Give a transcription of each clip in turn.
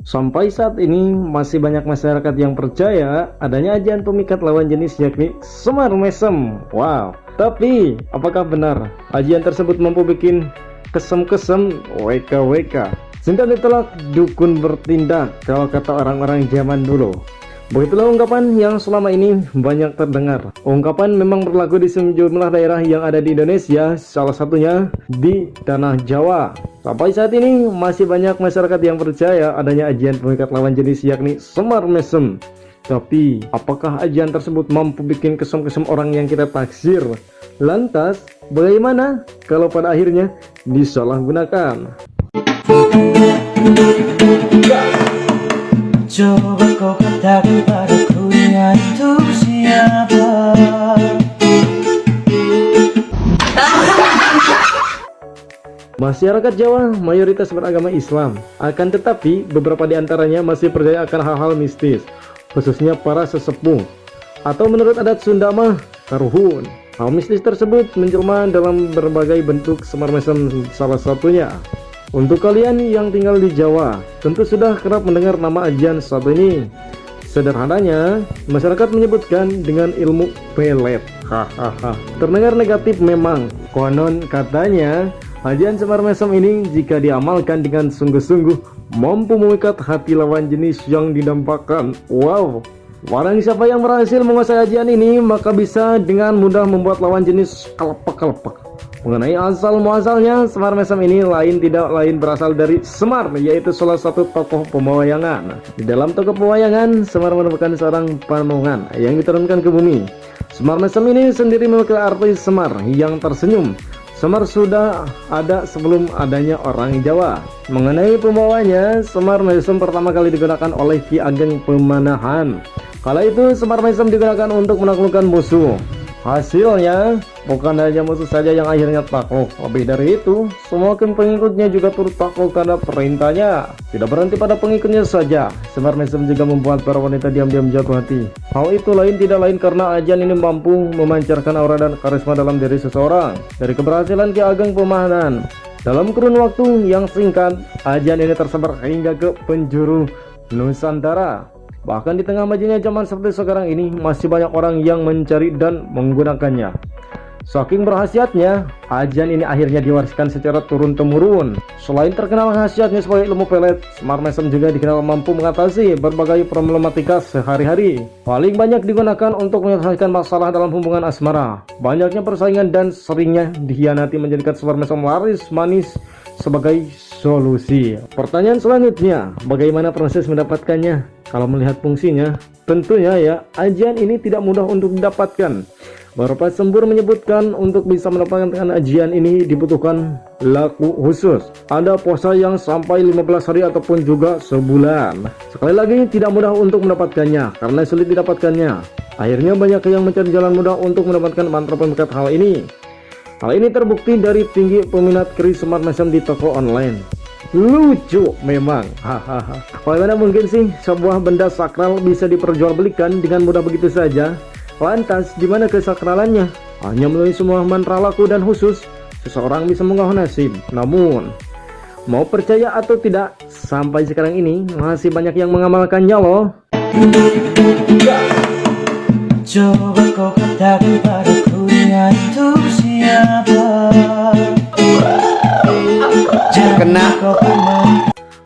Sampai saat ini masih banyak masyarakat yang percaya adanya ajian pemikat lawan jenis yakni Semar Mesem. Wow, tapi apakah benar ajian tersebut mampu bikin kesem-kesem WKWK? Cinta ditolak, dukun bertindak, kalau kata orang-orang zaman dulu. Begitulah ungkapan yang selama ini banyak terdengar. Ungkapan memang berlaku di sejumlah daerah yang ada di Indonesia, salah satunya di Tanah Jawa. Sampai saat ini masih banyak masyarakat yang percaya adanya ajian pemikat lawan jenis yakni Semar Mesem. Tapi apakah ajian tersebut mampu bikin kesem-kesem orang yang kita taksir? Lantas bagaimana kalau pada akhirnya disalahgunakan? Coba kau katakan padaku dia itu siapa? Masyarakat Jawa mayoritas beragama Islam, akan tetapi beberapa di antaranya masih percaya akan hal-hal mistis, khususnya para sesepuh, atau menurut adat Sunda mah karuhun. Hal mistis tersebut menjelma dalam berbagai bentuk, Semar Mesem salah satunya. Untuk kalian yang tinggal di Jawa, tentu sudah kerap mendengar nama ajian satu ini. Sederhananya, masyarakat menyebutkan dengan ilmu pelet. Hahaha. Terdengar negatif memang. Konon katanya, ajian Semar Mesem ini jika diamalkan dengan sungguh-sungguh mampu memikat hati lawan jenis yang didambakan. Wow. Barang siapa yang berhasil menguasai ajian ini, maka bisa dengan mudah membuat lawan jenis kelepek-kelepek. Mengenai asal muasalnya, Semar Mesem ini tidak lain berasal dari Semar, yaitu salah satu tokoh pewayangan. Di dalam tokoh pewayangan, Semar merupakan seorang panongan yang diturunkan ke bumi. Semar Mesem ini sendiri memiliki arti Semar yang tersenyum. Semar sudah ada sebelum adanya orang Jawa. Mengenai pembawanya, Semar Mesem pertama kali digunakan oleh Ki Ageng Pemanahan. Kala itu Semar Mesem digunakan untuk menaklukkan musuh. Hasilnya bukan hanya musuh saja yang akhirnya takluk, lebih dari itu semua pengikutnya juga turut takluk karena perintahnya. Tidak berhenti pada pengikutnya saja, Semar Mesem juga membuat para wanita diam-diam jatuh hati. Hal itu tidak lain karena ajian ini mampu memancarkan aura dan karisma dalam diri seseorang. Dari keberhasilan Ki Ageng Pemanahan, dalam kurun waktu yang singkat, ajian ini tersebar hingga ke penjuru Nusantara. Bahkan di tengah majunya zaman seperti sekarang ini, masih banyak orang yang mencari dan menggunakannya. Saking berkhasiatnya, ajian ini akhirnya diwariskan secara turun-temurun. Selain terkenal khasiatnya sebagai ilmu pelet, Semar Mesem juga dikenal mampu mengatasi berbagai problematika sehari-hari. Paling banyak digunakan untuk menyelesaikan masalah dalam hubungan asmara. Banyaknya persaingan dan seringnya dikhianati menjadikan Semar Mesem laris manis sebagai solusi. Pertanyaan selanjutnya, bagaimana proses mendapatkannya? Kalau melihat fungsinya, tentunya ya, ajian ini tidak mudah untuk didapatkan. Beberapa sumber menyebutkan untuk bisa mendapatkan ajian ini dibutuhkan laku khusus. Ada puasa yang sampai 15 hari ataupun juga sebulan. Sekali lagi, tidak mudah untuk mendapatkannya karena sulit didapatkannya. Akhirnya banyak yang mencari jalan mudah untuk mendapatkan mantra pemikat hal ini. Hal ini terbukti dari tinggi peminat keris Semar Mesem di toko online. Lucu memang. Hahaha. Bagaimana mungkin sih sebuah benda sakral bisa diperjualbelikan dengan mudah begitu saja? Lantas di mana kesakralannya? Hanya melalui semua mantra laku dan khusus, seseorang bisa mengubah nasib. Namun, mau percaya atau tidak, sampai sekarang ini masih banyak yang mengamalkannya loh. Coba kau katakan padaku dia itu siapa?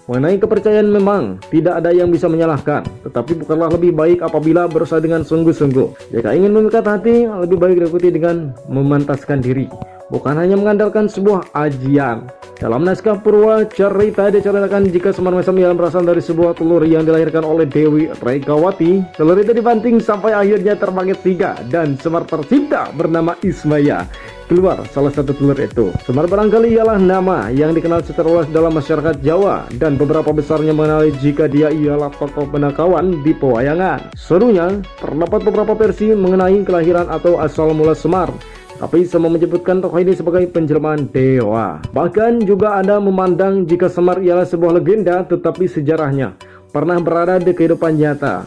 Mengenai kepercayaan memang tidak ada yang bisa menyalahkan, tetapi bukanlah lebih baik apabila berusaha dengan sungguh-sungguh. Jika ingin memikat hati, lebih baik diikuti dengan memantaskan diri, bukan hanya mengandalkan sebuah ajian. Dalam naskah Purwa Carita diceritakan jika Semar Mesem yang berasal dari sebuah telur yang dilahirkan oleh Dewi Rekawati. Telur itu dibanting sampai akhirnya terbagi 3 dan Semar tercipta bernama Ismaya. Keluar salah satu telur itu. Semar barangkali ialah nama yang dikenal secara luas dalam masyarakat Jawa, dan beberapa besarnya mengenali jika dia ialah tokoh penakawan di pewayangan. Serunya, terdapat beberapa versi mengenai kelahiran atau asal mula Semar, tapi semua menyebutkan tokoh ini sebagai penjelmaan dewa. Bahkan juga ada memandang jika Semar ialah sebuah legenda, tetapi sejarahnya pernah berada di kehidupan nyata.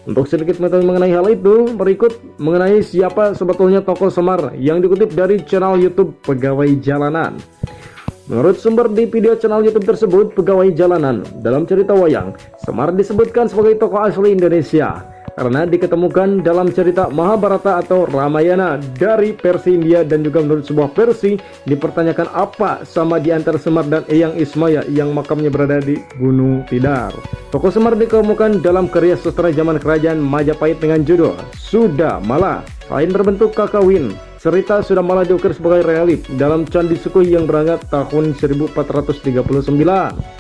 Untuk sedikit mengetahui mengenai hal itu, berikut mengenai siapa sebetulnya tokoh Semar yang dikutip dari channel YouTube Pegawai Jalanan. Menurut sumber di video channel YouTube tersebut, pegawai jalanan dalam cerita wayang, Semar disebutkan sebagai tokoh asli Indonesia karena diketemukan dalam cerita Mahabharata atau Ramayana dari versi India, dan juga menurut sebuah versi dipertanyakan apa sama di antara Semar dan Eyang Ismaya yang makamnya berada di Gunung Tidar. Tokoh Semar diketemukan dalam karya sastra zaman kerajaan Majapahit dengan judul Sudamala. Selain berbentuk kakawin, cerita Sudamala diukir sebagai relief dalam Candi Sukuh yang berangkat tahun 1439.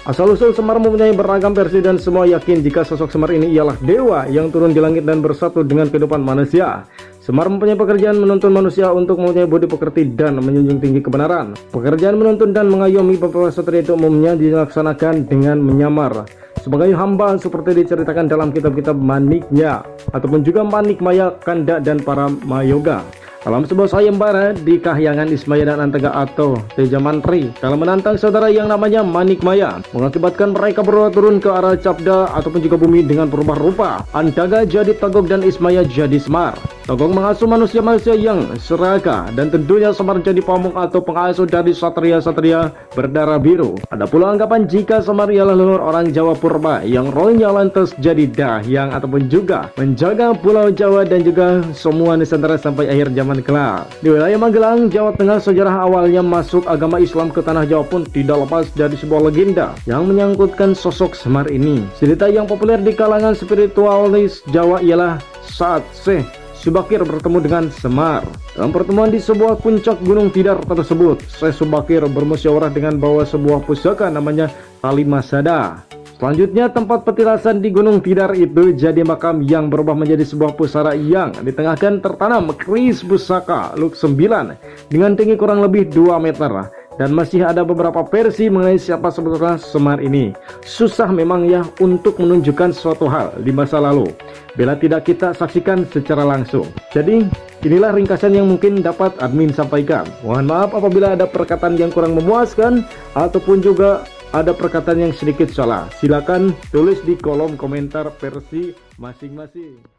Asal-usul Semar mempunyai beragam versi dan semua yakin jika sosok Semar ini ialah dewa yang turun di langit dan bersatu dengan kehidupan manusia. Semar mempunyai pekerjaan menuntun manusia untuk mempunyai budi pekerti dan menjunjung tinggi kebenaran. Pekerjaan menuntun dan mengayomi beberapa satria itu umumnya dilaksanakan dengan menyamar sebagai hamba seperti diceritakan dalam kitab-kitab Maniknya ataupun juga Manikmaya, Kanda, dan para Mayoga. Dalam sebuah sayembara di kahyangan Ismaya dan Antaga atau Teja Mantri, kalau menantang saudara yang namanya Manikmaya, mengakibatkan mereka berdua turun ke arah Cabda ataupun juga bumi dengan berubah rupa. Antaga jadi Togog dan Ismaya jadi Semar. Togog mengasuh manusia-manusia yang serakah, dan tentunya Semar jadi pamuk atau pengasuh dari satria-satria berdarah biru. Ada pula anggapan jika Semar ialah leluhur orang Jawa purba yang rohnya lantas jadi dahyang ataupun juga menjaga pulau Jawa dan juga semua Nusantara sampai akhir zaman kelak. Di wilayah Magelang, Jawa Tengah, sejarah awalnya masuk agama Islam ke tanah Jawa pun tidak lepas dari sebuah legenda yang menyangkutkan sosok Semar ini. Cerita yang populer di kalangan spiritualis Jawa ialah saat Syekh Subakir bertemu dengan Semar. Dalam pertemuan di sebuah puncak Gunung Tidar tersebut, Syekh Subakir bermusyawarah dengan bawa sebuah pusaka namanya Kalimasada. Selanjutnya, tempat petilasan di Gunung Tidar itu jadi makam yang berubah menjadi sebuah pusara yang ditengahkan tertanam keris pusaka Luk 9 dengan tinggi kurang lebih 2 meter. Dan masih ada beberapa versi mengenai siapa sebetulnya Semar ini. Susah memang ya untuk menunjukkan suatu hal di masa lalu bila tidak kita saksikan secara langsung. Jadi inilah ringkasan yang mungkin dapat admin sampaikan. Mohon maaf apabila ada perkataan yang kurang memuaskan ataupun juga ada perkataan yang sedikit salah. Silakan tulis di kolom komentar versi masing-masing.